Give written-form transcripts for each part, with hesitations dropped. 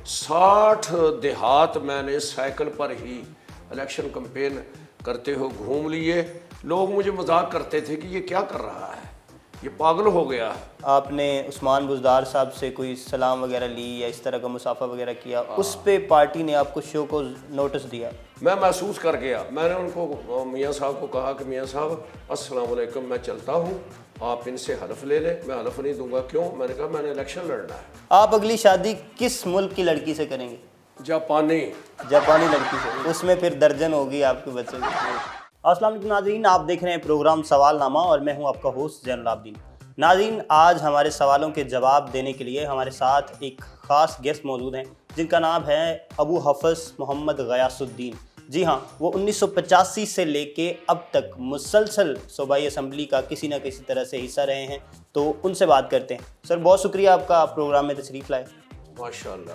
60 دیہات میں نے سائیکل پر ہی الیکشن کمپین کرتے ہو گھوم لیے. لوگ مجھے مذاق کرتے تھے کہ یہ کیا کر رہا ہے, یہ پاگل ہو گیا. آپ نے عثمان بزدار صاحب سے کوئی سلام وغیرہ لی یا اس طرح کا مصافحہ وغیرہ کیا, اس پہ پارٹی نے آپ کو شو کو نوٹس دیا؟ میں محسوس کر گیا. میں نے ان کو میاں صاحب کو کہا کہ میاں صاحب السلام علیکم, میں چلتا ہوں, آپ ان سے حلف لے لیں. میں حلف نہیں دوں گا. کیوں؟ میں نے کہا میں نے الیکشن لڑنا ہے. آپ اگلی شادی کس ملک کی لڑکی سے کریں گے؟ جاپانی. جاپانی لڑکی سے. اس میں پھر درجن ہوگی آپ کے بچے کی. السلام علیکم ناظرین, آپ دیکھ رہے ہیں پروگرام سوال نامہ اور میں ہوں آپ کا ہوسٹ زین العابدین. ناظرین, آج ہمارے سوالوں کے جواب دینے کے لیے ہمارے ساتھ ایک خاص گیسٹ موجود ہیں جن کا نام ہے ابو حفص محمد غیاث الدین. جی ہاں, وہ 1985 سے لے کے اب تک مسلسل صوبائی اسمبلی کا کسی نہ کسی طرح سے حصہ رہے ہیں, تو ان سے بات کرتے ہیں. سر بہت شکریہ آپ کا, آپ پروگرام میں تشریف لائے. ماشاءاللہ.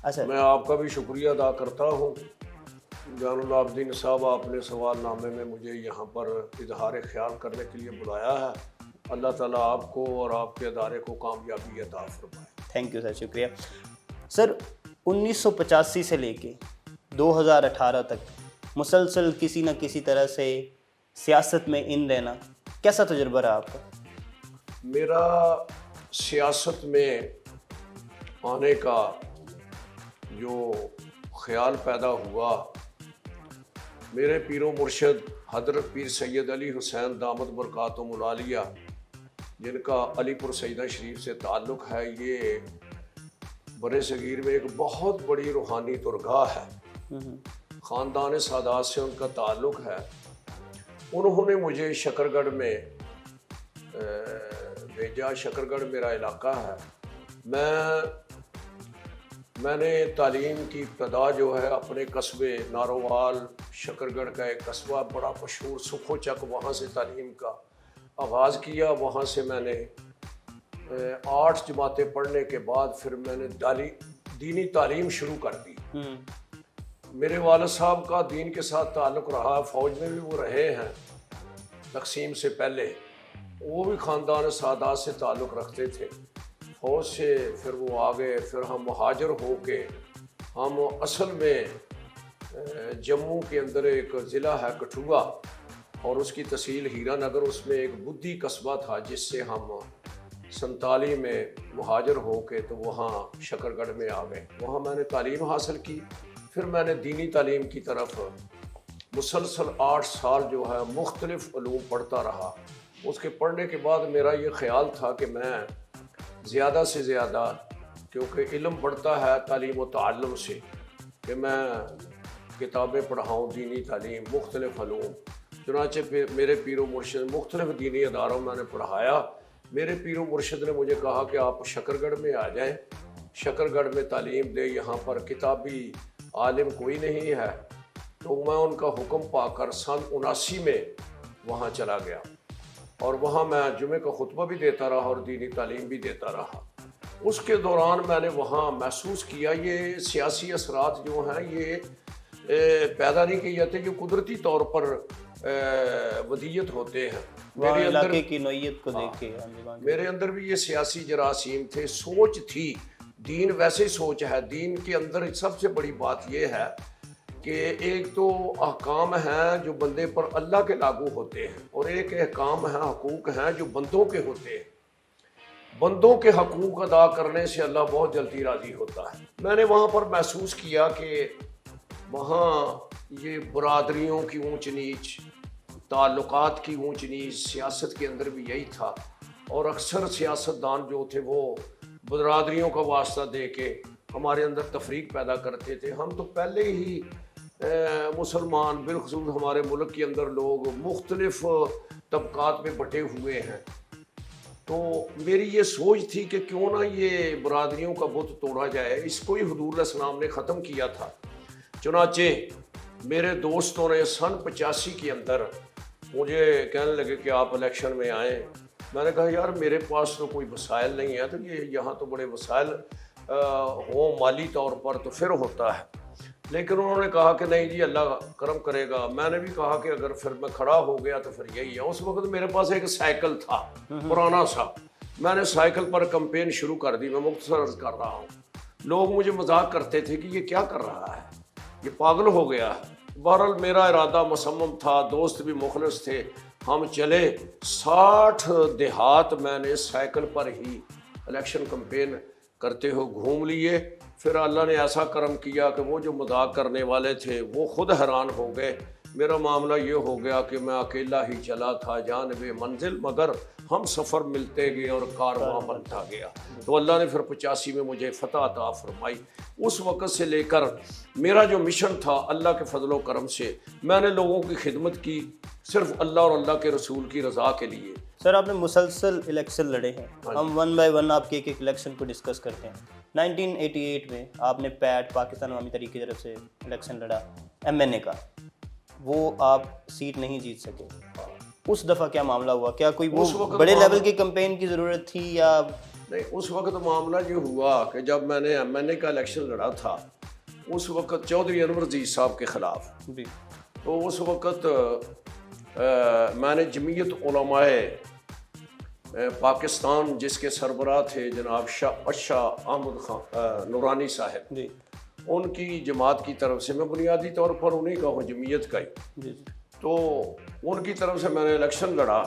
اچھا, میں آپ کا بھی شکریہ ادا کرتا ہوں جان العابدین صاحب. آپ نے سوال نامے میں مجھے یہاں پر اظہار خیال کرنے کے لیے بلایا ہے. اللہ تعالیٰ آپ کو اور آپ کے ادارے کو کامیابی عطا فرمائے. تھینک یو سر, شکریہ. سر 1985 سے لے کے 2018 تک مسلسل کسی نہ کسی طرح سے سیاست میں ان رہنا, کیسا تجربہ رہا آپ کا؟ میرا سیاست میں آنے کا جو خیال پیدا ہوا, میرے پیر و مرشد حضرت پیر سید علی حسین دامت برکاتہم العالیہ جن کا علی پور سیدہ شریف سے تعلق ہے, یہ برِ صغیر میں ایک بہت بڑی روحانی درگاہ ہے. خاندان سادات سے ان کا تعلق ہے. انہوں نے مجھے شکر گڑھ میں بھیجا. شکر گڑھ میرا علاقہ ہے. میں نے تعلیم کی ابتدا جو ہے اپنے قصبے نارووال, شکر گڑھ کا ایک قصبہ بڑا مشہور سکھو چک, وہاں سے تعلیم کا آغاز کیا. وہاں سے میں نے 8 جماعتیں پڑھنے کے بعد پھر میں نے دینی تعلیم شروع کر دی. میرے والد صاحب کا دین کے ساتھ تعلق رہا, فوج میں بھی وہ رہے ہیں تقسیم سے پہلے. وہ بھی خاندان سادات سے تعلق رکھتے تھے. فوج سے پھر وہ آ گئے. پھر ہم مہاجر ہو کے ہم اصل میں جموں کے اندر ایک ضلع ہے کٹھوعہ اور اس کی تحصیل ہیرا نگر, اس میں ایک بدھی قصبہ تھا جس سے ہم 47 میں مہاجر ہو کے تو وہاں شکر گڑھ میں آ گئے. وہاں میں نے تعلیم حاصل کی. پھر میں نے دینی تعلیم کی طرف مسلسل 8 سال جو ہے مختلف علوم پڑھتا رہا. اس کے پڑھنے کے بعد میرا یہ خیال تھا کہ میں زیادہ سے زیادہ, کیونکہ علم بڑھتا ہے تعلیم و تعلم سے, کہ میں کتابیں پڑھاؤں دینی تعلیم مختلف علوم. چنانچہ میرے پیر و مرشد مختلف دینی اداروں میں نے پڑھایا. میرے پیر و مرشد نے مجھے کہا کہ آپ شکر گڑھ میں آ جائیں, شکر گڑھ میں تعلیم دیں, یہاں پر کتابی عالم کوئی نہیں ہے. تو میں ان کا حکم پا کر سن 79 میں وہاں چلا گیا اور وہاں میں جمعے کا خطبہ بھی دیتا رہا اور دینی تعلیم بھی دیتا رہا. اس کے دوران میں نے وہاں محسوس کیا یہ سیاسی اثرات جو ہیں یہ پیدا نہیں کیے جاتے, جو قدرتی طور پر ودیت ہوتے ہیں. میرے علاقے کی نوعیت کو دیکھ کے میرے اندر بھی یہ سیاسی جراثیم تھے. سوچ تھی, دین ویسے سوچ ہے. دین کے اندر سب سے بڑی بات یہ ہے کہ ایک تو احکام ہیں جو بندے پر اللہ کے لاگو ہوتے ہیں, اور ایک احکام ہیں, حقوق ہیں جو بندوں کے ہوتے ہیں. بندوں کے حقوق ادا کرنے سے اللہ بہت جلدی راضی ہوتا ہے. میں نے وہاں پر محسوس کیا کہ وہاں یہ برادریوں کی اونچ نیچ, تعلقات کی اونچ نیچ, سیاست کے اندر بھی یہی تھا. اور اکثر سیاستدان جو تھے وہ برادریوں کا واسطہ دے کے ہمارے اندر تفریق پیدا کرتے تھے. ہم تو پہلے ہی مسلمان, بالخصوص ہمارے ملک کے اندر لوگ مختلف طبقات میں بٹے ہوئے ہیں. تو میری یہ سوچ تھی کہ کیوں نہ یہ برادریوں کا بت توڑا جائے. اس کو ہی حضور علیہ السلام نے ختم کیا تھا. چنانچہ میرے دوستوں نے سن 85 کے اندر مجھے کہنے لگے کہ آپ الیکشن میں آئیں. میں نے کہا یار میرے پاس تو کوئی وسائل نہیں ہے, تو یہ یہاں تو بڑے وسائل ہوں مالی طور پر تو پھر ہوتا ہے. لیکن انہوں نے کہا کہ نہیں جی اللہ کرم کرے گا. میں نے بھی کہا کہ اگر پھر میں کھڑا ہو گیا تو پھر یہی ہے. اس وقت میرے پاس ایک سائیکل تھا پرانا سا, میں نے سائیکل پر کمپین شروع کر دی. میں مختصر عرض کر رہا ہوں. لوگ مجھے مذاق کرتے تھے کہ یہ کیا کر رہا ہے, یہ پاگل ہو گیا ہے. بہرحال میرا ارادہ مصمم تھا, دوست بھی مخلص تھے, ہم چلے 60 دیہات میں نے سائیکل پر ہی الیکشن کمپین کرتے ہو گھوم لیے. پھر اللہ نے ایسا کرم کیا کہ وہ جو مذاق کرنے والے تھے وہ خود حیران ہو گئے. میرا معاملہ یہ ہو گیا کہ میں اکیلا ہی چلا تھا جانب منزل, مگر ہم سفر ملتے گئے اور کارواں بنتا گیا. تو اللہ نے پھر 85 میں مجھے فتح عطا فرمائی. اس وقت سے لے کر میرا جو مشن تھا اللہ کے فضل و کرم سے میں نے لوگوں کی خدمت کی صرف اللہ اور اللہ کے رسول کی رضا کے لیے. سر آپ نے مسلسل الیکشن لڑے ہیں, ہم ون بائی ون آپ کے ایک الیکشن کو ڈسکس کرتے ہیں. 1988 میں آپ نے پیٹ پاکستان عوامی تحریک کی طرف سے الیکشن لڑا MNA کا, وہ آپ سیٹ نہیں جیت سکے. اس دفعہ کیا معاملہ ہوا, کیا کوئی وہ بڑے لیول کی کمپین کی ضرورت تھی یا نہیں؟ اس وقت معاملہ یہ ہوا کہ جب میں نے MNA کا الیکشن لڑا تھا اس وقت چودھری انور عزیز صاحب کے خلاف, تو اس وقت میں نے جمعیت علماء پاکستان جس کے سربراہ تھے جناب شاہ احمد خان نورانی صاحب, ان کی جماعت کی طرف سے, میں بنیادی طور پر انہیں کا ہوں جمعیت کا ہی, تو ان کی طرف سے میں نے الیکشن لڑا.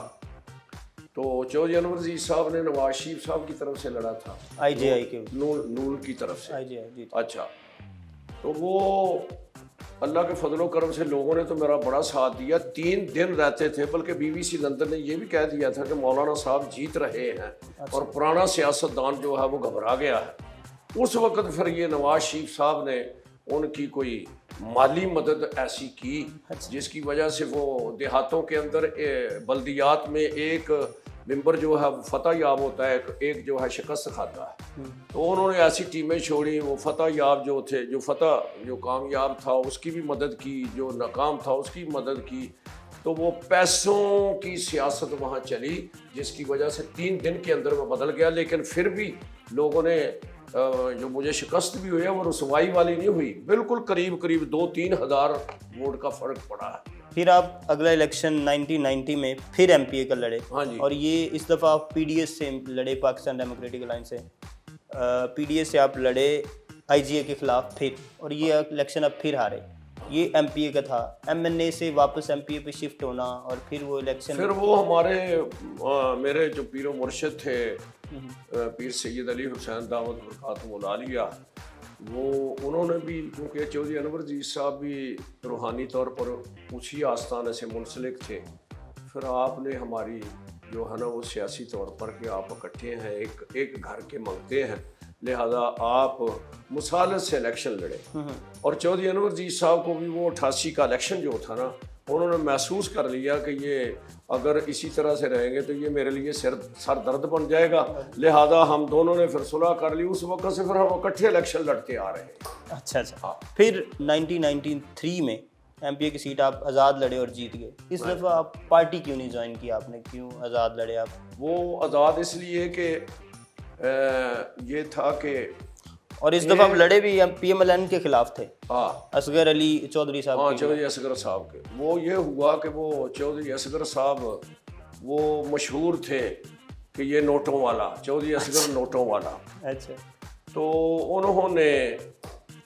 تو چودھری انور عزیز صاحب نے نواز شریف صاحب کی طرف سے لڑا تھا, IJI کے نون کی طرف سے. IJI. اچھا, تو وہ اللہ کے فضل و کرم سے لوگوں نے تو میرا بڑا ساتھ دیا. 3 دن رہتے تھے, بلکہ BBC لندن نے یہ بھی کہہ دیا تھا کہ مولانا صاحب جیت رہے ہیں اور پرانا سیاستدان جو ہے وہ گھبرا گیا ہے. اس وقت پھر یہ نواز شریف صاحب نے ان کی کوئی مالی مدد ایسی کی جس کی وجہ سے وہ دیہاتوں کے اندر بلدیات میں ایک ممبر جو ہے فتح یاب ہوتا ہے, ایک جو ہے شکست کھاتا ہے. تو انہوں نے ایسی ٹیمیں چھوڑی, وہ فتح یاب جو تھے, جو کامیاب تھا اس کی بھی مدد کی, جو ناکام تھا اس کی مدد کی. تو وہ پیسوں کی سیاست وہاں چلی جس کی وجہ سے 3 دن کے اندر وہ بدل گیا. لیکن پھر بھی لوگوں نے جو مجھے شکست بھی ہوئی ہے وہ رسوائی والی نہیں ہوئی, بالکل قریب 2-3 ہزار ووٹ کا فرق پڑا ہے. پھر آپ اگلا الیکشن 1990 میں پھر MPA کا لڑے, اور یہ اس دفعہ آپ PDS سے لڑے, پاکستان ڈیموکریٹک الائنس سے. PDS سے آپ لڑے IGA کے خلاف پھر, اور یہ الیکشن اب پھر ہارے. یہ MPA کا تھا. MNA سے واپس MPA پہ شفٹ ہونا اور پھر وہ الیکشن, پھر وہ میرے جو پیر و مرشد تھے پیر سید علی حسین دعوت برکاتہ العالیہ, وہ انہوں نے بھی, کیونکہ چودھری انور عزیز صاحب بھی روحانی طور پر اسی آستانے سے منسلک تھے, پھر آپ نے ہماری جو ہے نا وہ سیاسی طور پر کہ آپ اکٹھے ہیں, ایک گھر کے منگتے ہیں, لہذا آپ مسالت سے الیکشن لڑے. اور چودھری انور عزیز صاحب کو بھی وہ 88 کا الیکشن جو تھا نا, انہوں نے محسوس کر لیا کہ یہ اگر اسی طرح سے رہیں گے تو یہ میرے لیے سر درد بن جائے گا, لہذا ہم دونوں نے پھر صلح کر لی. اس وقت سے پھر ہم اکٹھے الیکشن لڑتے آ رہے ہیں. اچھا. پھر 1993 میں MPA کی سیٹ آپ آزاد لڑے اور جیت گئے. اس دفعہ آپ پارٹی کیوں نہیں جوائن کی, آپ نے کیوں آزاد لڑے آپ؟ وہ آزاد اس لیے کہ یہ تھا کہ, اور اس دفعہ آپ لڑے بھی PMLN کے خلاف تھے, اصغر علی چودھری صاحب. ہاں, چودھری اصغر صاحب کے. وہ یہ ہوا کہ وہ چودھری اصغر صاحب وہ مشہور تھے کہ یہ نوٹوں والا, چودھری اصغر نوٹوں والا. اچھا. تو انہوں نے,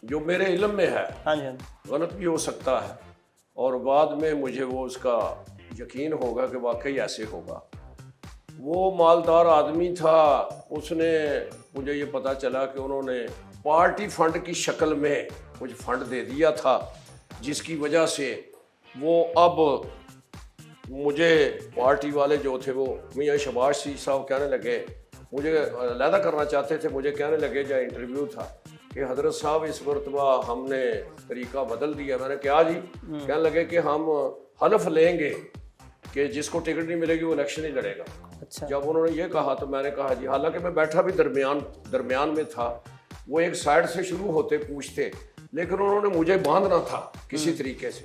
جو میرے علم میں ہے, ہاں جی, غلط بھی ہو سکتا ہے اور بعد میں مجھے وہ اس کا یقین ہوگا کہ واقعی ایسے ہوگا, وہ مالدار آدمی تھا. اس نے, مجھے یہ پتہ چلا کہ انہوں نے پارٹی فنڈ کی شکل میں کچھ فنڈ دے دیا تھا, جس کی وجہ سے وہ اب مجھے پارٹی والے جو تھے وہ میاں شباش صاحب کہنے لگے, مجھے علیحدہ کرنا چاہتے تھے, مجھے کہنے لگے, جب انٹرویو تھا کہ حضرت صاحب اس مرتبہ ہم نے طریقہ بدل دیا. میں نے کہا جی, کہنے لگے کہ ہم حلف لیں گے کہ جس کو ٹکٹ نہیں ملے گی وہ الیکشن ہی لڑے گا. جب انہوں نے یہ کہا تو میں نے کہا جی, حالانکہ میں بیٹھا بھی درمیان میں تھا, وہ ایک سائڈ سے شروع ہوتے پوچھتے, لیکن انہوں نے مجھے باندھنا تھا کسی طریقے سے.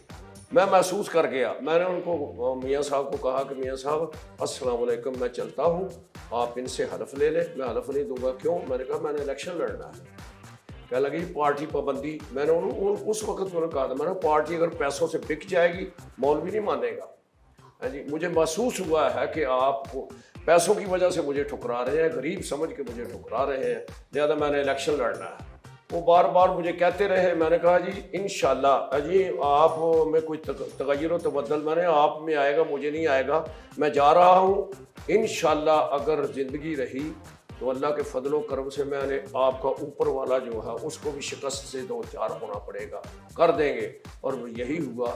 میں محسوس کر گیا. میں نے ان کو, میاں صاحب کو کہا کہ میاں صاحب السلام علیکم, میں چلتا ہوں, آپ ان سے حلف لے لیں. میں حلف نہیں دوں گا. کیوں؟ میں نے کہا میں نے الیکشن لڑنا ہے. کہنے لگی پارٹی پابندی. میں نے اس وقت میں نے کہا تھا, میں نے پارٹی اگر پیسوں سے بک جائے گی مولوی نہیں مانے گا. جی, مجھے محسوس ہوا ہے کہ آپ کو پیسوں کی وجہ سے مجھے ٹھکرا رہے ہیں, غریب سمجھ کے مجھے ٹھکرا رہے ہیں, لہٰذا میں نے الیکشن لڑنا ہے. وہ بار بار مجھے کہتے رہے. میں نے کہا جی انشاءاللہ جی آپ میں کوئی تغیر و تبدل میں نے آپ میں آئے گا, مجھے نہیں آئے گا. میں جا رہا ہوں انشاءاللہ, اگر زندگی رہی تو اللہ کے فضل و کرم سے میں نے آپ کا اوپر والا جو ہے اس کو بھی شکست سے دو چار ہونا پڑے گا, کر دیں گے. اور یہی ہوا.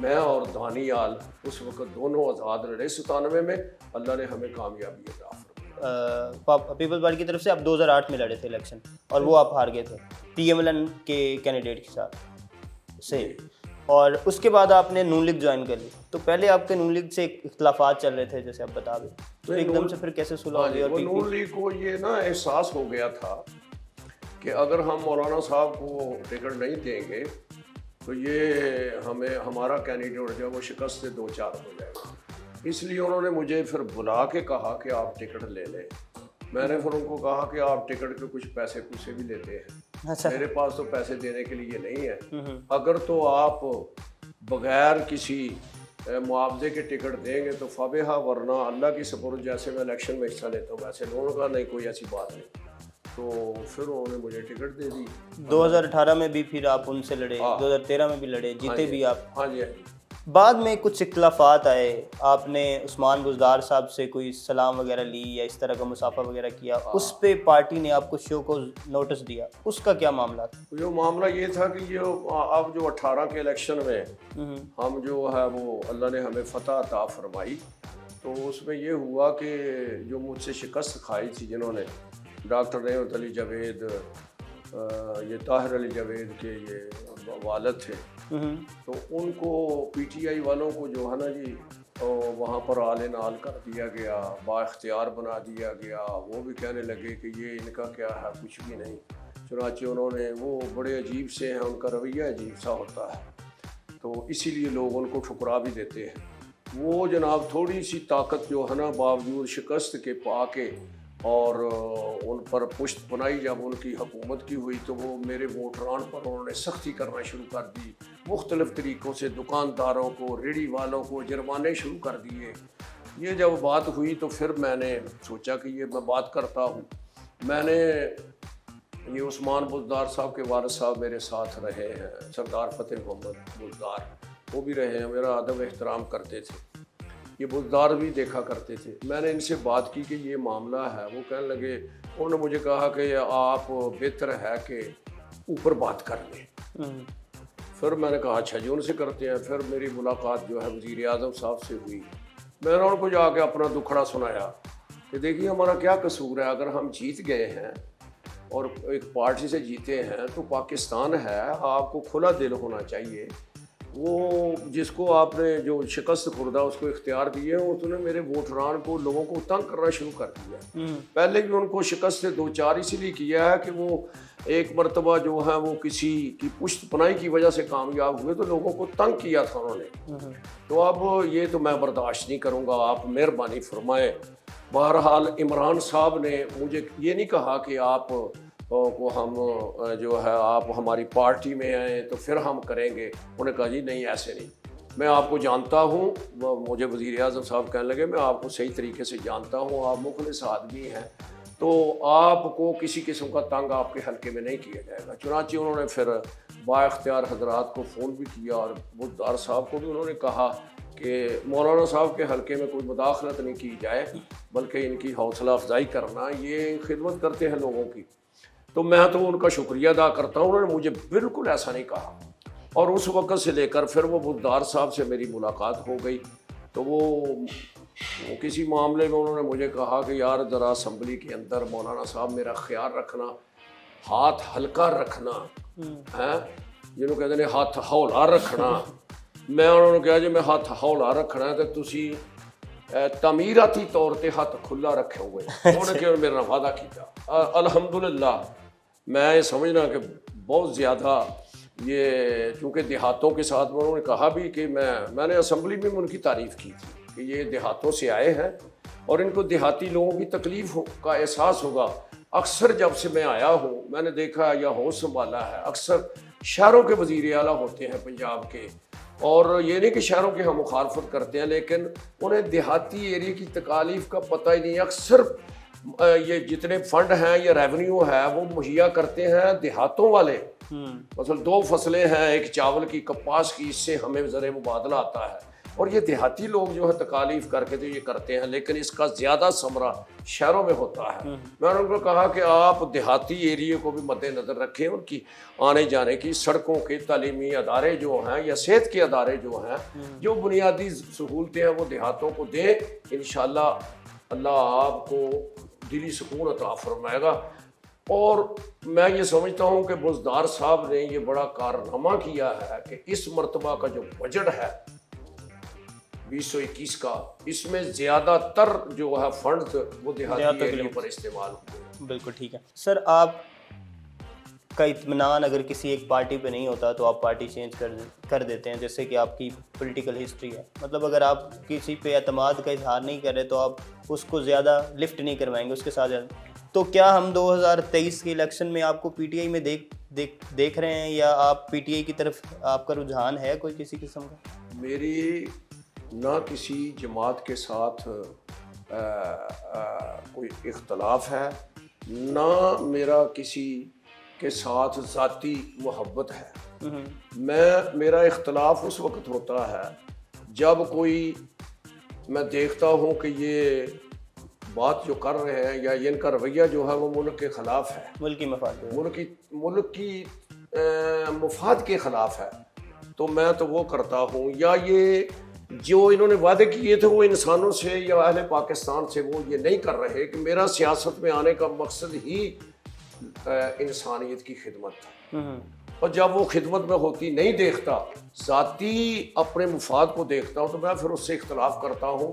میں اور دانیال اس وقت دونوں آزاد لڑے 97 میں. اللہ نے ہمیں کامیابی عطا فرمائی. پیپل پارٹی کی طرف سے آپ 2008 میں لڑے تھے الیکشن, اور وہ آپ ہار گئے تھے پی ایم ایل این کے کینڈیڈیٹ کے ساتھ سے, اور اس کے بعد آپ نے نون لیگ جوائن کر لی. تو پہلے آپ کے نون لیگ سے اختلافات چل رہے تھے جیسے آپ بتا دیں, تو ایک دم سے پھر کیسے صلح ہوئی؟ اور نون لیگ کو یہ نا احساس ہو گیا تھا کہ اگر ہم مولانا صاحب کو ٹکٹ نہیں دیں گے تو یہ ہمیں ہمارا کینڈیڈیٹ جو ہے وہ شکست سے دو چار ہو جائے گا. اس لیے انہوں نے مجھے پھر بلا کے کہا کہ آپ ٹکٹ لے لیں. میں نے پھر ان کو کہا کہ آپ ٹکٹ کے کچھ پیسے پوسے بھی لیتے ہیں, میرے پاس تو پیسے دینے کے لیے نہیں ہے. اگر تو آپ بغیر کسی معاوضے کے ٹکٹ دیں گے تو فبہا, ورنہ اللہ کی سپرد جیسے میں الیکشن میں حصہ لیتا ہوں ویسے. انہوں نے کہا نہیں کوئی ایسی بات نہیں. تو پھر انہوں نے مجھے ٹکٹ دے دی. 2018 میں بھی پھر آپ ان سے لڑے, 2013 میں بھی لڑے, جیتے بھی آپ. ہاں جی. بعد میں کچھ اختلافات آئے, آپ نے عثمان بزدار صاحب سے کوئی سلام وغیرہ لی یا اس طرح کا مصافحہ وغیرہ کیا, اس پہ پارٹی نے آپ کو شو کو نوٹس دیا, اس کا کیا معاملہ تھا؟ یہ معاملہ یہ تھا کہ یہ اب جو 18 کے الیکشن میں ہم جو ہے وہ اللہ نے ہمیں فتح عطا فرمائی, تو اس میں یہ ہوا کہ جو مجھ سے شکست کھائی تھی جنہوں نے, ڈاکٹر نعمت علی جاوید, یہ طاہر علی جاوید کے یہ والد تھے, تو ان کو پی ٹی آئی والوں کو جو ہے نا جی وہاں پر آل نال کر دیا گیا, با اختیار بنا دیا گیا. وہ بھی کہنے لگے کہ یہ ان کا کیا ہے, کچھ بھی نہیں. چنانچہ انہوں نے, وہ بڑے عجیب سے ہیں, ان کا رویہ عجیب سا ہوتا ہے, تو اسی لیے لوگ ان کو ٹھکرا بھی دیتے ہیں. وہ جناب تھوڑی سی طاقت جو ہے نا باوجود شکست کے پا کے اور ان پر پشت بنائی جب ان کی حکومت کی ہوئی, تو وہ میرے ووٹران پر انہوں نے سختی کرنا شروع کر دی. مختلف طریقوں سے دکانداروں کو, ریڑھی والوں کو جرمانے شروع کر دیے. یہ جب بات ہوئی تو پھر میں نے سوچا کہ یہ میں بات کرتا ہوں. میں نے یہ عثمان بزدار صاحب کے والد صاحب میرے ساتھ رہے ہیں, سردار فتح محمد بزدار, وہ بھی رہے ہیں, میرا ادب احترام کرتے تھے. یہ بزدار بھی دیکھا کرتے تھے. میں نے ان سے بات کی کہ یہ معاملہ ہے. وہ کہنے لگے, انہوں نے مجھے کہا کہ آپ بہتر ہے کہ اوپر بات کر لیں. پھر میں نے کہا اچھا جی ان سے کرتے ہیں. پھر میری ملاقات جو ہے وزیر اعظم صاحب سے ہوئی. میں نے ان کو جا کے اپنا دکھڑا سنایا کہ دیکھیے ہمارا کیا قصور ہے, اگر ہم جیت گئے ہیں اور ایک پارٹی سے جیتے ہیں تو پاکستان ہے, آپ کو کھلا دل ہونا چاہیے. وہ جس کو آپ نے جو شکست خوردہ اس کو اختیار دیے ہیں, اس نے میرے ووٹران کو, لوگوں کو تنگ کرنا شروع کر دیا. پہلے بھی ان کو شکست سے دو چار اسی لیے کیا ہے کہ وہ ایک مرتبہ جو ہے وہ کسی کی پشت پناہی کی وجہ سے کامیاب ہوئے, تو لوگوں کو تنگ کیا تھا انہوں نے. تو اب یہ تو میں برداشت نہیں کروں گا, آپ مہربانی فرمائیں. بہرحال عمران صاحب نے مجھے یہ نہیں کہا کہ آپ کو ہم جو ہے آپ ہماری پارٹی میں آئیں تو پھر ہم کریں گے. انہوں نے کہا جی نہیں ایسے نہیں, میں آپ کو جانتا ہوں. مجھے وزیر اعظم صاحب کہنے لگے میں آپ کو صحیح طریقے سے جانتا ہوں, آپ مخلص آدمی ہیں, تو آپ کو کسی قسم کا تنگ آپ کے حلقے میں نہیں کیا جائے گا. چنانچہ انہوں نے پھر با اختیار حضرات کو فون بھی کیا اور بزدار صاحب کو بھی انہوں نے کہا کہ مولانا صاحب کے حلقے میں کوئی مداخلت نہیں کی جائے, بلکہ ان کی حوصلہ افزائی کرنا, یہ خدمت کرتے ہیں لوگوں کی. تو میں تو ان کا شکریہ ادا کرتا ہوں. انہوں نے مجھے بالکل ایسا نہیں کہا, اور اس وقت سے لے کر پھر وہ بزدار صاحب سے میری ملاقات ہو گئی. تو وہ کسی معاملے میں انہوں نے مجھے کہا کہ یار ذرا اسمبلی کے اندر مولانا صاحب میرا خیال رکھنا, ہاتھ ہلکا رکھنا ہے, جنہوں کہتے ہیں ہاتھ ہولا رکھنا. میں انہوں نے کہا جی میں ہاتھ ہولا رکھنا ہے تو تسی تعمیراتی طور تے ہاتھ کھلا رکھے ہوئے. انہوں نے کہ میرا وعدہ کیا. الحمدللہ میں یہ سمجھنا کہ بہت زیادہ یہ چونکہ دیہاتوں کے ساتھ انہوں نے کہا بھی کہ میں نے اسمبلی میں ان کی تعریف کی تھی کہ یہ دیہاتوں سے آئے ہیں اور ان کو دیہاتی لوگوں کی تکلیف کا احساس ہوگا. اکثر جب سے میں آیا ہوں میں نے دیکھا یا ہوش سنبھالا ہے, اکثر شہروں کے وزیر اعلیٰ ہوتے ہیں پنجاب کے, اور یہ نہیں کہ شہروں کی ہم مخالفت کرتے ہیں, لیکن انہیں دیہاتی ایریا کی تکالیف کا پتہ ہی نہیں. اکثر یہ جتنے فنڈ ہیں یہ ریونیو ہے وہ مہیا کرتے ہیں دیہاتوں والے. مثلا 2 فصلیں ہیں, ایک چاول کی, کپاس کی, اس سے ہمیں زر مبادلہ آتا ہے, اور یہ دیہاتی لوگ جو ہے تکالیف کر کے تو یہ کرتے ہیں, لیکن اس کا زیادہ ثمرہ شہروں میں ہوتا ہے. میں نے ان کو کہا کہ آپ دیہاتی ایریے کو بھی مد نظر رکھیں, ان کی آنے جانے کی, سڑکوں کے, تعلیمی ادارے جو ہیں یا صحت کے ادارے جو ہیں, جو بنیادی سہولتیں ہیں وہ دیہاتوں کو دیں. انشاءاللہ اللہ آپ کو دلی سکون عطا فرمائے گا. اور میں یہ سمجھتا ہوں کہ بزدار صاحب نے یہ بڑا کارنامہ کیا ہے کہ اس مرتبہ کا جو بجٹ ہے 2021 کا, اس میں زیادہ تر جو ہے فنڈز وہ دیہاتی ایریے پر استعمال ہوئے. بالکل ٹھیک ہے سر. آپ کا اطمینان اگر کسی ایک پارٹی پہ نہیں ہوتا تو آپ پارٹی چینج کر دیتے ہیں, جیسے کہ آپ کی پولیٹیکل ہسٹری ہے. مطلب اگر آپ کسی پہ اعتماد کا اظہار نہیں کر رہے تو آپ اس کو زیادہ لفٹ نہیں کروائیں گے اس کے ساتھ. تو کیا ہم 2023 کے الیکشن میں آپ کو پی ٹی آئی میں دیکھ رہے ہیں, یا آپ پی ٹی آئی کی طرف آپ کا رجحان ہے کوئی کسی قسم کا؟ میری نہ کسی جماعت کے ساتھ کوئی اختلاف ہے, نہ میرا کسی کے ساتھ ذاتی محبت ہے. میرا اختلاف اس وقت ہوتا ہے جب کوئی میں دیکھتا ہوں کہ یہ بات جو کر رہے ہیں یا ان کا رویہ جو ہے وہ ملک کے خلاف ہے, ملکی مفاد, ملک کی مفاد کے خلاف ہے, تو میں تو وہ کرتا ہوں. یا یہ جو انہوں نے وعدے کیے تھے وہ انسانوں سے یا اہل پاکستان سے وہ یہ نہیں کر رہے, کہ میرا سیاست میں آنے کا مقصد ہی انسانیت کی خدمت تھا, اور جب وہ خدمت میں ہوتی نہیں دیکھتا, ذاتی اپنے مفاد کو دیکھتا ہوں, تو میں پھر اس سے اختلاف کرتا ہوں,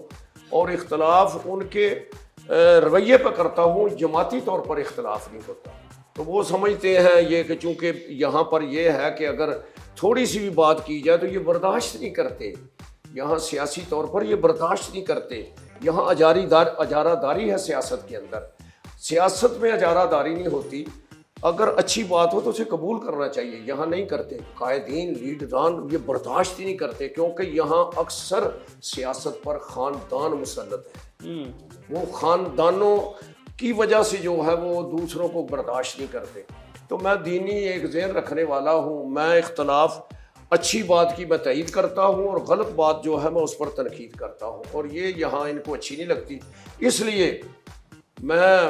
اور اختلاف ان کے رویے پہ کرتا ہوں, جماعتی طور پر اختلاف نہیں ہوتا. تو وہ سمجھتے ہیں یہ کہ چونکہ یہاں پر یہ ہے کہ اگر تھوڑی سی بھی بات کی جائے تو یہ برداشت نہیں کرتے, یہاں سیاسی طور پر یہ برداشت نہیں کرتے. یہاں اجارہ داری ہے سیاست کے اندر, سیاست میں اجارہ داری نہیں ہوتی. اگر اچھی بات ہو تو اسے قبول کرنا چاہیے, یہاں نہیں کرتے. قائدین, لیڈران یہ برداشت ہی نہیں کرتے, کیونکہ یہاں اکثر سیاست پر خاندان مسلط ہے. وہ خاندانوں کی وجہ سے جو ہے وہ دوسروں کو برداشت نہیں کرتے. تو میں دینی ایک ذہن رکھنے والا ہوں, میں اختلاف اچھی بات کی میں تائید کرتا ہوں, اور غلط بات جو ہے میں اس پر تنقید کرتا ہوں, اور یہ یہاں ان کو اچھی نہیں لگتی. اس لیے میں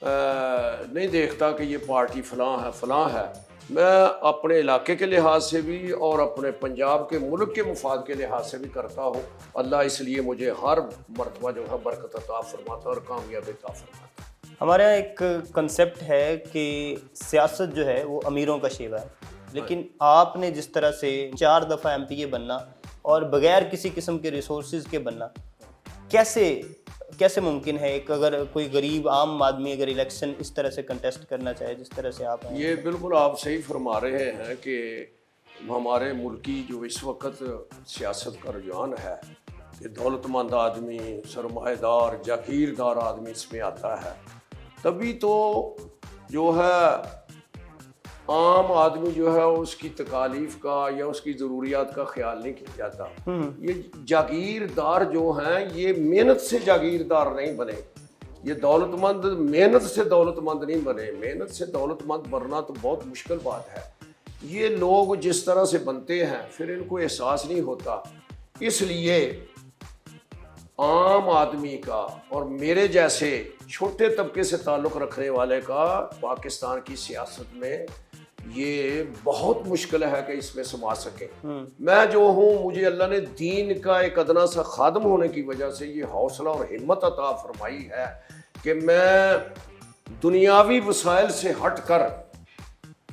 نہیں دیکھتا کہ یہ پارٹی فلاں ہے. میں اپنے علاقے کے لحاظ سے بھی اور اپنے پنجاب کے ملک کے مفاد کے لحاظ سے بھی کرتا ہوں. اللہ اس لیے مجھے ہر مرتبہ جو ہے برکت عطا فرماتا اور کامیابی عطا فرماتا. ہمارے یہاں ایک کنسیپٹ ہے کہ سیاست جو ہے وہ امیروں کا شیوا ہے, لیکن آپ نے جس طرح سے 4 دفعہ ایم پی اے بننا اور بغیر کسی قسم کے ریسورسز کے بننا, کیسے ممکن ہے؟ ایک اگر کوئی غریب عام آدمی اگر الیکشن اس طرح سے کنٹیسٹ کرنا چاہے جس طرح سے آپ ہیں. یہ بالکل آپ صحیح فرما رہے ہیں کہ ہمارے ملکی جو اس وقت سیاست کا رجحان ہے کہ دولت مند آدمی, سرمایہ دار, جاگیردار آدمی اس میں آتا ہے, تبھی تو جو ہے عام آدمی جو ہے اس کی تکالیف کا یا اس کی ضروریات کا خیال نہیں کیا جاتا. یہ جاگیردار جو ہیں یہ محنت سے جاگیردار نہیں بنے, یہ دولت مند محنت سے دولت مند نہیں بنے. محنت سے دولت مند بننا تو بہت مشکل بات ہے. یہ لوگ جس طرح سے بنتے ہیں پھر ان کو احساس نہیں ہوتا. اس لیے عام آدمی کا اور میرے جیسے چھوٹے طبقے سے تعلق رکھنے والے کا پاکستان کی سیاست میں یہ بہت مشکل ہے کہ اس میں سما سکے. میں جو ہوں, مجھے اللہ نے دین کا ایک ادنا سا خادم ہونے کی وجہ سے یہ حوصلہ اور ہمت عطا فرمائی ہے کہ میں دنیاوی وسائل سے ہٹ کر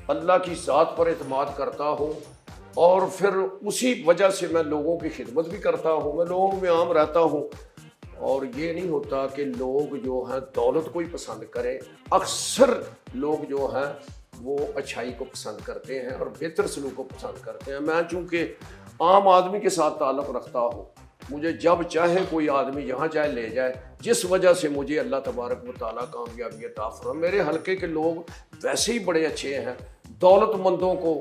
اللہ کی ذات پر اعتماد کرتا ہوں, اور پھر اسی وجہ سے میں لوگوں کی خدمت بھی کرتا ہوں, میں لوگوں میں عام رہتا ہوں. اور یہ نہیں ہوتا کہ لوگ جو ہیں دولت کو ہی پسند کریں. اکثر لوگ جو ہیں وہ اچھائی کو پسند کرتے ہیں اور بہتر سلوک کو پسند کرتے ہیں. میں چونکہ عام آدمی کے ساتھ تعلق رکھتا ہوں, مجھے جب چاہے کوئی آدمی جہاں چاہے لے جائے, جس وجہ سے مجھے اللہ تبارک و تعالیٰ کامیابی عطا فرمائے. میرے حلقے کے لوگ ویسے ہی بڑے اچھے ہیں. دولت مندوں کو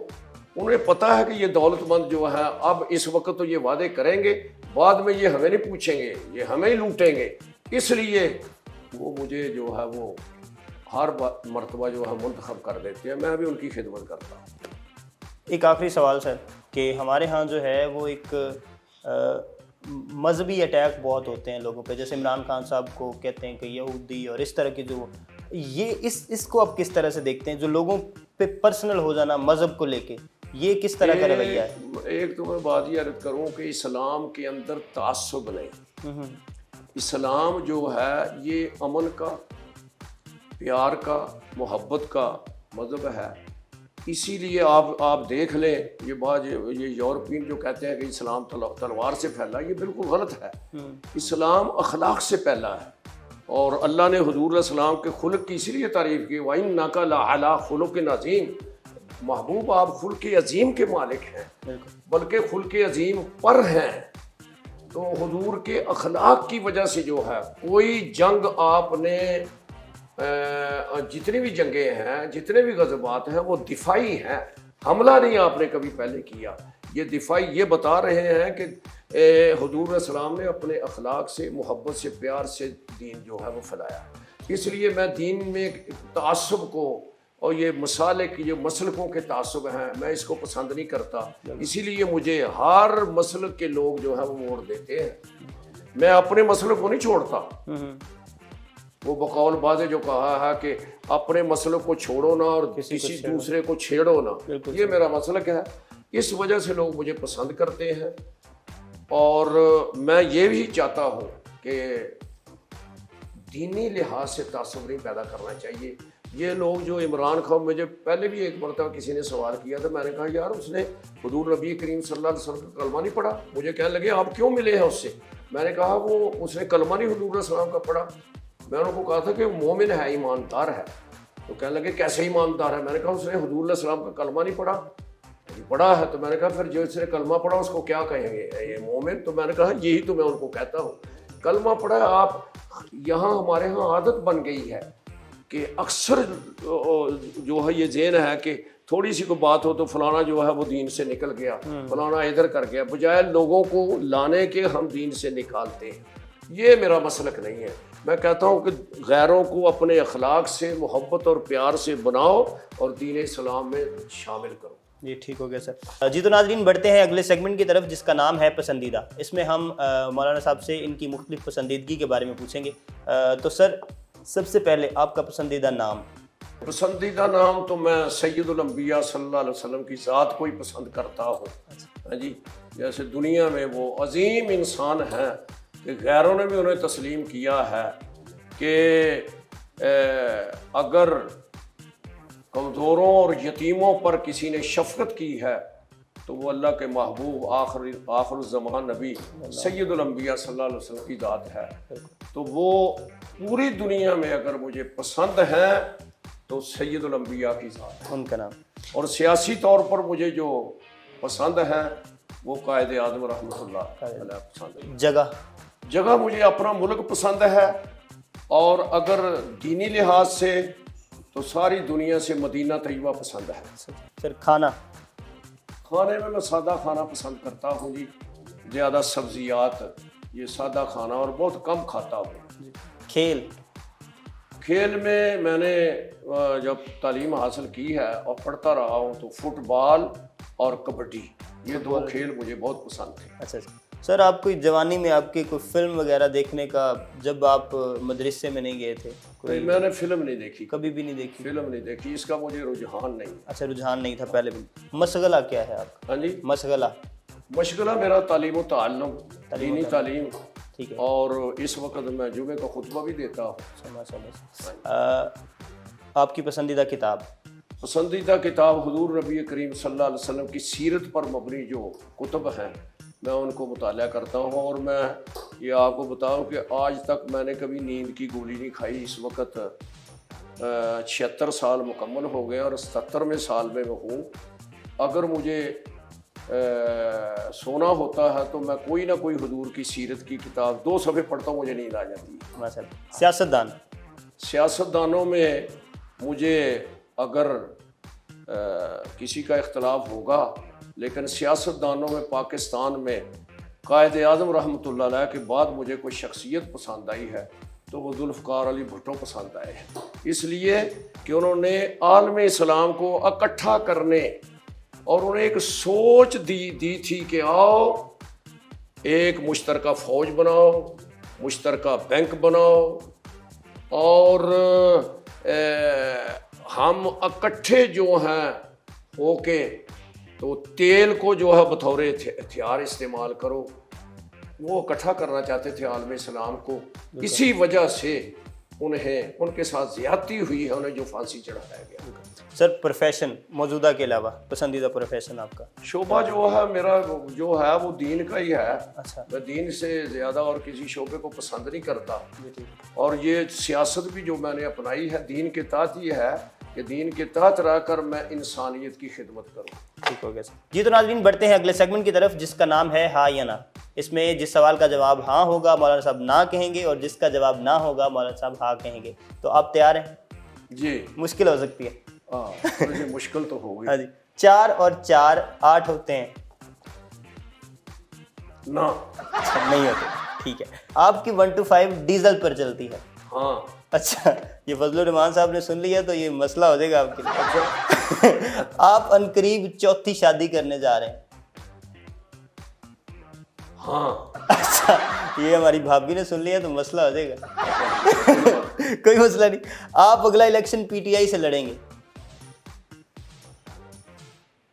انہیں پتہ ہے کہ یہ دولت مند جو ہے اب اس وقت تو یہ وعدے کریں گے, بعد میں یہ ہمیں نہیں پوچھیں گے, یہ ہمیں ہی لوٹیں گے. اس لیے وہ مجھے جو ہے وہ ہر مرتبہ جو ہے منتخب کر دیتے ہیں، میں بھی ان کی خدمت کرتا ہوں۔ ایک آخری سوال سر، کہ ہمارے ہاں جو ہے وہ ایک مذہبی اٹیک بہت ہوتے ہیں لوگوں پہ، جیسے عمران خان صاحب کو کہتے ہیں کہ یہودی اور اس طرح کی جو یہ اس کو آپ کس طرح سے دیکھتے ہیں، جو لوگوں پہ پرسنل ہو جانا مذہب کو لے کے، یہ کس طرح کا رویہ ہے؟ ایک تو میں بات یہ عرض کروں کہ اسلام کے اندر تعصب نہیں، اسلام جو ہے یہ امن کا، پیار کا، محبت کا مذہب ہے۔ اسی لیے آپ دیکھ لیں، یہ بات یہ یورپین جو کہتے ہیں کہ اسلام تلوار سے پھیلا، یہ بالکل غلط ہے۔ اسلام اخلاق سے پھیلا ہے، اور اللہ نے حضور علیہ السلام کے خلق کی اسی لیے تعریف کی، وَإِنَّكَ لَعَلَىٰ خُلُقٍ عَظِيمٍ، محبوب آپ خلق عظیم کے مالک ہیں، بلکہ خلق عظیم پر ہیں۔ تو حضور کے اخلاق کی وجہ سے جو ہے کوئی جنگ آپ نے جتنی بھی جنگیں ہیں، جتنے بھی غزوات ہیں، وہ دفاعی ہیں، حملہ نہیں آپ نے کبھی پہلے کیا۔ یہ دفاعی یہ بتا رہے ہیں کہ حضور علیہ السلام نے اپنے اخلاق سے، محبت سے، پیار سے دین جو ہے وہ پھیلایا۔ اس لیے میں دین میں تعصب کو اور یہ مسالک، یہ مسلکوں کے تعصب ہیں، میں اس کو پسند نہیں کرتا۔ اسی لیے مجھے ہر مسلک کے لوگ جو ہیں وہ ووٹ دیتے ہیں، میں اپنے مسلک کو نہیں چھوڑتا۔ وہ بقول بازے جو کہا ہے کہ اپنے مسلک کو چھوڑو نہ اور کسی دوسرے کو چھیڑو نہ، یہ میرا مسلک ہے۔ اس وجہ سے لوگ مجھے پسند کرتے ہیں، اور میں یہ بھی چاہتا ہوں کہ دینی لحاظ سے تعصب نہیں پیدا کرنا چاہیے۔ یہ لوگ جو عمران خان، مجھے پہلے بھی ایک مرتبہ کسی نے سوال کیا تھا، میں نے کہا یار اس نے حضور نبی کریم صلی اللہ علیہ وسلم کا کلمہ نہیں پڑھا۔ مجھے کہنے لگے آپ کیوں ملے ہیں اس سے؟ میں نے کہا وہ اس نے کلمہ نہیں حضور علیہ السلام کا پڑھا۔ میں ان کو کہا تھا کہ وہ مومن ہے، ایماندار ہے۔ تو کہنے لگے کیسے ایماندار ہے؟ میں نے کہا اس نے حضور علیہ السلام کا کلمہ نہیں پڑھا۔ پڑھا ہے۔ تو میں نے کہا پھر جو اس نے کلمہ پڑھا اس کو کیا کہیں گے، یہ مومن؟ تو میں نے کہا یہی تو میں ان کو کہتا ہوں، کلمہ پڑھا ہے۔ آپ یہاں ہمارے ہاں عادت بن گئی ہے کہ اکثر جو ہے یہ ذہن ہے کہ تھوڑی سی کوئی بات ہو تو فلانا جو ہے وہ دین سے نکل گیا، فلانا ادھر کر گیا، بجائے لوگوں کو لانے کے ہم دین سے نکالتے ہیں۔ یہ میرا مسلک نہیں ہے۔ میں کہتا ہوں کہ غیروں کو اپنے اخلاق سے، محبت اور پیار سے بناؤ اور دین اسلام میں شامل کرو۔ جی ٹھیک ہو گیا سر۔ جی تو ناظرین، بڑھتے ہیں اگلے سیگمنٹ کی طرف، جس کا نام ہے پسندیدہ۔ اس میں ہم مولانا صاحب سے ان کی مختلف پسندیدگی کے بارے میں پوچھیں گے۔ تو سر سب سے پہلے آپ کا پسندیدہ نام؟ پسندیدہ نام تو میں سید الانبیاء صلی اللہ علیہ وسلم کی ذات کو ہی پسند کرتا ہوں۔ ہاں جی، جیسے دنیا میں وہ عظیم انسان ہیں کہ غیروں نے بھی انہیں تسلیم کیا ہے کہ اگر کمزوروں اور یتیموں پر کسی نے شفقت کی ہے تو وہ اللہ کے محبوب آخر الزمان نبی سید الانبیاء صلی اللہ علیہ وسلم کی ذات ہے۔ تو وہ پوری دنیا میں اگر مجھے پسند ہیں تو سید الانبیاء کی ذات ہے، ان کا نام۔ اور سیاسی طور پر مجھے جو پسند ہے وہ قائد اعظم رحمۃ اللہ علیہ پسند ہے۔ جگہ مجھے اپنا ملک پسند ہے، اور اگر دینی لحاظ سے تو ساری دنیا سے مدینہ طیبہ پسند ہے۔ سر کھانے میں سادہ کھانا پسند کرتا ہوں جی، زیادہ سبزیات، یہ سادہ کھانا، اور بہت کم کھاتا ہوں۔ کھیل میں نے جب تعلیم حاصل کی ہے اور پڑھتا رہا ہوں تو فٹ بال اور کبڈی، یہ دو کھیل مجھے بہت پسند تھے۔ اچھا سر، آپ کوئی جوانی میں آپ کی کوئی فلم وغیرہ دیکھنے کا، جب آپ مدرسے میں نہیں گئے تھے؟ میں نے فلم نہیں دیکھی، کبھی بھی نہیں دیکھی؟ فلم نہیں دیکھی، اس کا مجھے رجحان نہیں۔ اچھا، رجحان نہیں تھا پہلے بھی۔ مشغلہ کیا ہے آپ کا؟ ہاں جی، مشغلہ میرا تعلیم و تعلم، دینی تعلیم، ٹھیک ہے، اور اس وقت میں جمعے کا خطبہ بھی دیتا ہوں۔ آپ کی پسندیدہ کتاب؟ پسندیدہ کتاب حضور نبی کریم صلی اللہ علیہ وسلم کی سیرت پر مبنی جو کتب ہیں میں ان کو مطالعہ کرتا ہوں، اور میں یہ آپ کو بتاؤں کہ آج تک میں نے کبھی نیند کی گولی نہیں کھائی۔ اس وقت 76 سال مکمل ہو گئے اور 77ویں سال میں ہوں۔ اگر مجھے سونا ہوتا ہے تو میں کوئی نہ کوئی حضور کی سیرت کی کتاب 2 صفحے پڑھتا ہوں، مجھے نیند آ جاتی ہے۔ سیاستدانوں میں مجھے اگر کسی کا اختلاف ہوگا، لیکن سیاستدانوں میں پاکستان میں قائد اعظم رحمۃ اللہ علیہ کے بعد مجھے کوئی شخصیت پسند آئی ہے تو وہ ذوالفقار علی بھٹو پسند آئے، اس لیے کہ انہوں نے عالم اسلام کو اکٹھا کرنے اور انہیں ایک سوچ دی تھی کہ آؤ ایک مشترکہ فوج بناؤ، مشترکہ بینک بناؤ، اور ہم اکٹھے جو ہیں ہو کے تو تیل کو جو ہے بطور ہتھیار استعمال کرو، وہ اکٹھا کرنا چاہتے تھے عالم اسلام کو. اسی وجہ سے ان کے ساتھ زیادتی ہوئی ہے، انہیں جو پھانسی چڑھایا گیا. سر پروفیشن موجودہ کے علاوہ پسندیدہ پروفیشن آپ کا؟ شعبہ جو ہے میرا جو ہے وہ دین کا ہی ہے. اچھا. میں دین سے زیادہ اور کسی شعبے کو پسند نہیں کرتا، اور یہ سیاست بھی جو میں نے اپنائی ہے دین کے تحت ہی ہے کہ دین کے تحت رہ کر میں انسانیت کی خدمت کروں. ٹھیک ہو گیا سر. جی تو ناظرین بڑھتے ہیں اگلے سیگمنٹ کی طرف، جس کا نام ہے ہاں یا نہ. اس میں جس سوال کا جواب ہاں ہوگا مولانا صاحب نہ کہیں گے، اور جس کا جواب نہ ہوگا مولانا صاحب ہاں کہیں گے. تو آپ تیار ہیں؟ جی. مشکل ہو سکتی ہے. ہاں مشکل تو ہوگی. ہاں جی. 4 اور 4 8 ہوتے ہیں؟ نہ. اچھا نہیں ہوتے. ٹھیک ہے. آپ کی 1 to 5 ڈیزل پر چلتی ہے؟ ہاں. اچھا یہ فضل الرحمان صاحب نے سن لیا تو یہ مسئلہ ہو جائے گا آپ کے لیے. آپ عنقریب 4تھی شادی کرنے جا رہے ہیں؟ ہاں. اچھا یہ ہماری بھابھی نے سن لیا تو مسئلہ ہو جائے گا. کوئی مسئلہ نہیں. آپ اگلا الیکشن پی ٹی آئی سے لڑیں گے؟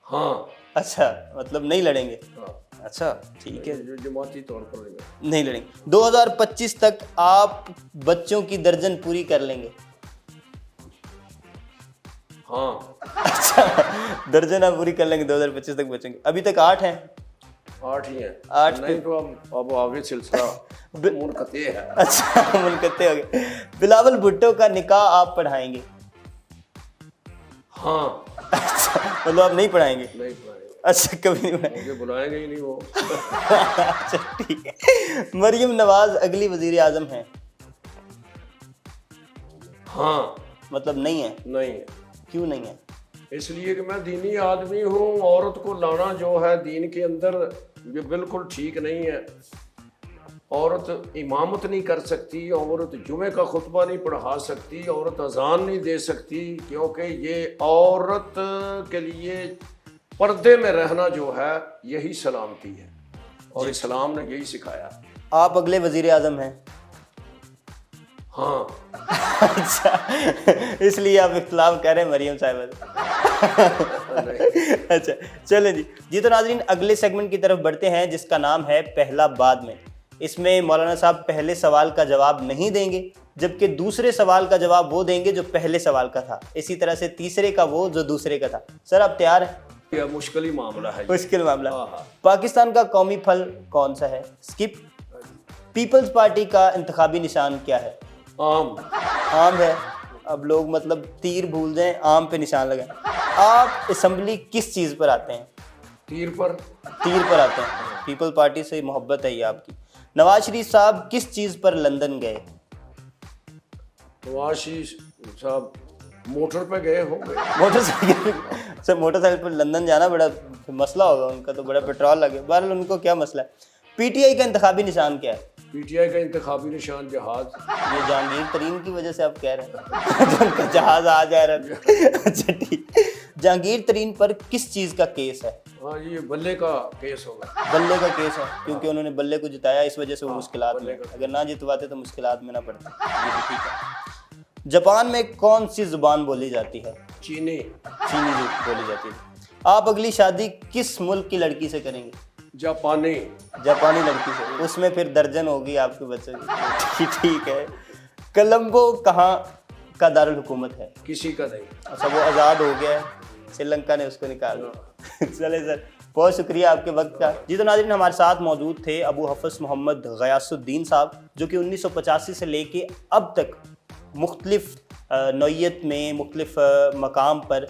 ہاں. اچھا مطلب نہیں لڑیں گے. اچھا ٹھیک ہے. جماعتی طور پر نہیں لڑیں گے. 2025 تک آپ بچوں کی درجن پوری کر لیں گے؟ ہاں. اچھا درجن آپ پوری کر لیں گے 2025 تک بچوں کی. ابھی تک 8 ہیں؟ 8 ہی ہیں. 8 نہیں تو اب آگے سلسلہ منقطع ہے. اچھا منقطع ہو گئے. بلاول بھٹو کا نکاح آپ پڑھائیں گے؟ ہاں. اچھا مطلب آپ نہیں پڑھائیں گے؟ نہیں پڑھائیں گے. اچھا کبھی نہیں پڑھائیں مجھے بلائیں گے ہی نہیں وہ. اچھا ٹھیک ہے. مریم نواز اگلی وزیر اعظم ہیں؟ ہاں. مطلب نہیں ہے؟ نہیں ہے. کیوں نہیں ہے؟ اس لیے کہ میں دینی آدمی ہوں. عورت کو لانا جو ہے دین کے اندر یہ بالکل ٹھیک نہیں ہے. عورت امامت نہیں کر سکتی، عورت جمعے کا خطبہ نہیں پڑھا سکتی، عورت اذان نہیں دے سکتی، کیونکہ یہ عورت کے لیے پردے میں رہنا جو ہے یہی سلامتی ہے، اور اسلام نے یہی سکھایا. آپ اگلے وزیر اعظم ہیں؟ ہاں. اچھا اس لیے آپ اختلاف کہہ رہے ہیں مریم صاحبہ سے. اچھا چلیں جی. جی تو ناظرین اگلے سیگمنٹ کی طرف بڑھتے ہیں، جس کا نام ہے پہلا بعد میں. اس میں مولانا صاحب پہلے سوال کا جواب نہیں دیں گے، جبکہ دوسرے سوال کا جواب وہ دیں گے جو پہلے سوال کا تھا. اسی طرح سے تیسرے کا وہ جو دوسرے کا تھا. سر آپ تیار ہیں؟ یہ مشکل ہی معاملہ ہے. مشکل معاملہ. پاکستان کا قومی پھل کون سا ہے؟ اسکپ. پیپلز پارٹی کا انتخابی نشان کیا ہے؟ آم. آم ہے. اب لوگ مطلب تیر بھول جائیں آم پہ نشان لگائیں. آپ اسمبلی کس چیز پر آتے ہیں؟ تیر پر. تیر پر آتے ہیں. پیپل پارٹی سے محبت ہے یہ آپ کی. نواز شریف صاحب کس چیز پر لندن گئے؟ نواز شریف صاحب موٹر پہ گئے ہوں گے. Motorcycle. Sir motorcycle پر لندن جانا بڑا مسئلہ ہوگا ان کا، تو بڑا پیٹرول لگے. بہرحال ان کو کیا مسئلہ ہے. پی ٹی آئی کا انتخابی نشان کیا ہے؟ پی ٹی آئی کا انتخابی نشان جہاز. یہ جہانگیر ترین کی وجہ سے آپ کہہ رہے ہیں ان کا جہاز آ جا رہا ہے. اچھا ٹھیک. جہانگیر ترین پر کس چیز کا کیس ہے؟ ہاں یہ بلے کا کیس ہوگا. بلے کا کیس ہے، کیونکہ انہوں نے بلے کو جتایا، اس وجہ سے وہ مشکلات میں. اگر نہ جتواتے تو مشکلات میں نہ پڑتے. یہ بھی ٹھیک ہے. جاپان میں کون سی زبان بولی جاتی ہے؟ چینی. چینی بولی جاتی ہے. آپ اگلی شادی کس ملک کی لڑکی سے کریں گے؟ جاپانی. جاپانی لڑکی سے. اس میں پھر درجن ہوگی آپ کے بچوں کی. ٹھیک ہے. کولمبو کہاں کا دارالحکومت ہے؟ کسی کا نہیں. اچھا وہ آزاد ہو گیا ہے، سری لنکا نے اس کو نکال دیا. چلے سر بہت شکریہ آپ کے وقت کا. جی تو ناظرین ہمارے ساتھ موجود تھے ابو حفص محمد غیاث الدین صاحب، جو کہ 1985 سے لے کے اب تک مختلف نوعیت میں مختلف مقام پر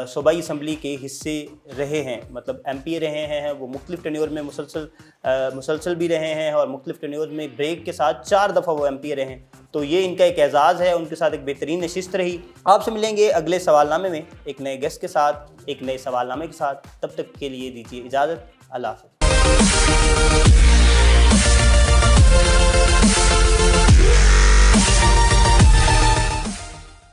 صوبائی اسمبلی کے حصے رہے ہیں. مطلب ایم پی رہے ہیں. وہ مختلف ٹینیور میں مسلسل بھی رہے ہیں، اور مختلف ٹینیور میں بریک کے ساتھ 4 دفعہ وہ ایم پی رہے ہیں. تو یہ ان کا ایک اعزاز ہے. ان کے ساتھ ایک بہترین نشست رہی. آپ سے ملیں گے اگلے سوال نامے میں ایک نئے گیسٹ کے ساتھ، ایک نئے سوال نامے کے ساتھ. تب تک کے لیے دیجیے اجازت. اللہ حافظ.